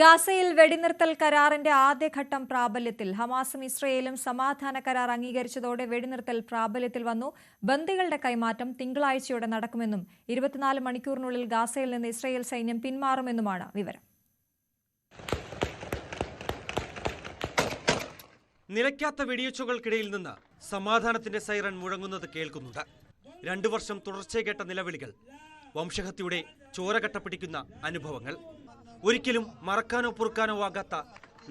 ഗാസയിൽ വെടിനിർത്തൽ കരാറിന്റെ ആദ്യഘട്ടം പ്രാബല്യത്തിൽ. ഹമാസും ഇസ്രയേലും സമാധാന കരാർ അംഗീകരിച്ചതോടെ വെടിനിർത്തൽ പ്രാബല്യത്തിൽ വന്നു. ബന്ദികളുടെ കൈമാറ്റം തിങ്കളാഴ്ചയോടെ നടക്കുമെന്നും 24 മണിക്കൂറിനുള്ളിൽ ഗാസയിൽ നിന്ന് ഇസ്രയേൽ സൈന്യം പിന്മാറുമെന്നുമാണ് വിവരം. നിലയ്ക്കാത്ത വെടിയൊച്ചകൾക്കിടയിൽ നിന്ന് സമാധാനത്തിന്റെ സൈറൺ മുഴങ്ങുന്നത് കേൾക്കുന്നുണ്ട്. 2 വർഷം തുടർച്ചയായി കേട്ട നിലവിളികൾ, വംശഹത്യയുടെ ചോരകട്ട പിടിക്കുന്ന അനുഭവങ്ങൾ, ഒരിക്കലും മറക്കാനോ പൊറുക്കാനോ ആകാത്ത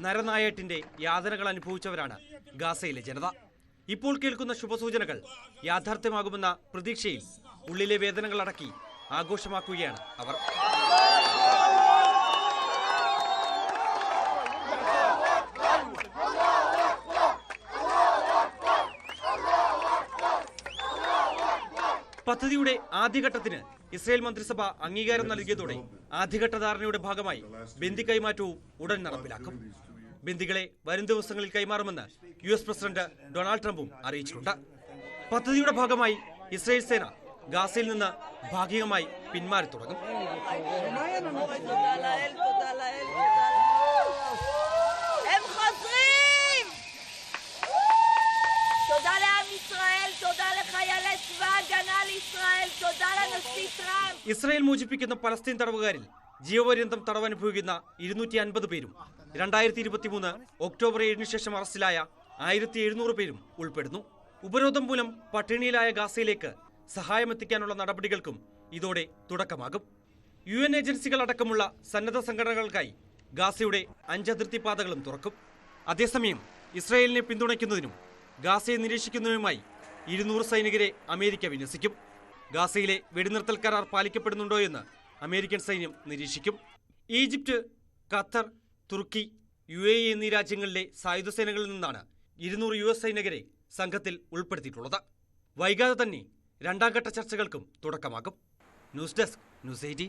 നരനായേട്ടിന്റെ യാതനകൾ അനുഭവിച്ചവരാണ് ഗാസയിലെ ജനത. ഇപ്പോൾ കേൾക്കുന്ന ശുഭസൂചനകൾ യാഥാർത്ഥ്യമാകുമെന്ന പ്രതീക്ഷയിൽ ഉള്ളിലെ വേദനകൾ അടക്കി ആഘോഷമാക്കുകയാണ് അവർ. പദ്ധതിയുടെ ആദ്യഘട്ടത്തിന് ഇസ്രയേൽ മന്ത്രിസഭ അംഗീകാരം നൽകിയതോടെ ആദ്യഘട്ട ധാരണയുടെ ഭാഗമായി ബന്ദി കൈമാറ്റവും ഉടൻ നടപ്പിലാക്കും. ബന്ദികളെ വരും ദിവസങ്ങളിൽ കൈമാറുമെന്ന് US പ്രസിഡന്റ് ഡൊണാൾഡ് ട്രംപും അറിയിച്ചിട്ടുണ്ട്. പദ്ധതിയുടെ ഭാഗമായി ഇസ്രയേൽ സേന ഗാസയിൽ നിന്ന് ഭാഗികമായി പിന്മാറി തുടങ്ങും. ഇസ്രായേൽ മോചിപ്പിക്കുന്ന പലസ്തീൻ തടവുകാരിൽ ജീവപര്യന്തം തടവനുഭവിക്കുന്ന 250 പേരും 2023 ഒക്ടോബർ 7 ശേഷം അറസ്റ്റിലായ 1700 പേരും ഉൾപ്പെടുന്നു. ഉപരോധം മൂലം പട്ടിണിയിലായ ഗാസയിലേക്ക് സഹായമെത്തിക്കാനുള്ള നടപടികൾക്കും ഇതോടെ തുടക്കമാകും. UN ഏജൻസികളടക്കമുള്ള സന്നദ്ധ സംഘടനകൾക്കായി ഗാസയുടെ 5 അതിർത്തി പാതകളും തുറക്കും. അതേസമയം ഇസ്രായേലിനെ പിന്തുണയ്ക്കുന്നതിനും ഗാസയെ നിരീക്ഷിക്കുന്നതിനുമായി 200 സൈനികരെ അമേരിക്ക വിന്യസിക്കും. ഗാസയിലെ വെടിനിർത്തൽ കരാർ പാലിക്കപ്പെടുന്നുണ്ടോ എന്ന് അമേരിക്കൻ സൈന്യം നിരീക്ഷിക്കും. ഈജിപ്ത്, ഖത്തർ, തുർക്കി, UAE എന്നീ രാജ്യങ്ങളിലെ സായുധ സേനകളിൽ നിന്നാണ് 200 US സൈനികരെ സംഘത്തിൽ ഉൾപ്പെടുത്തിയിട്ടുള്ളത്. വൈകാതെ തന്നെ 2ാം ഘട്ട ചർച്ചകൾക്കും തുടക്കമാകും. News desk, news 18.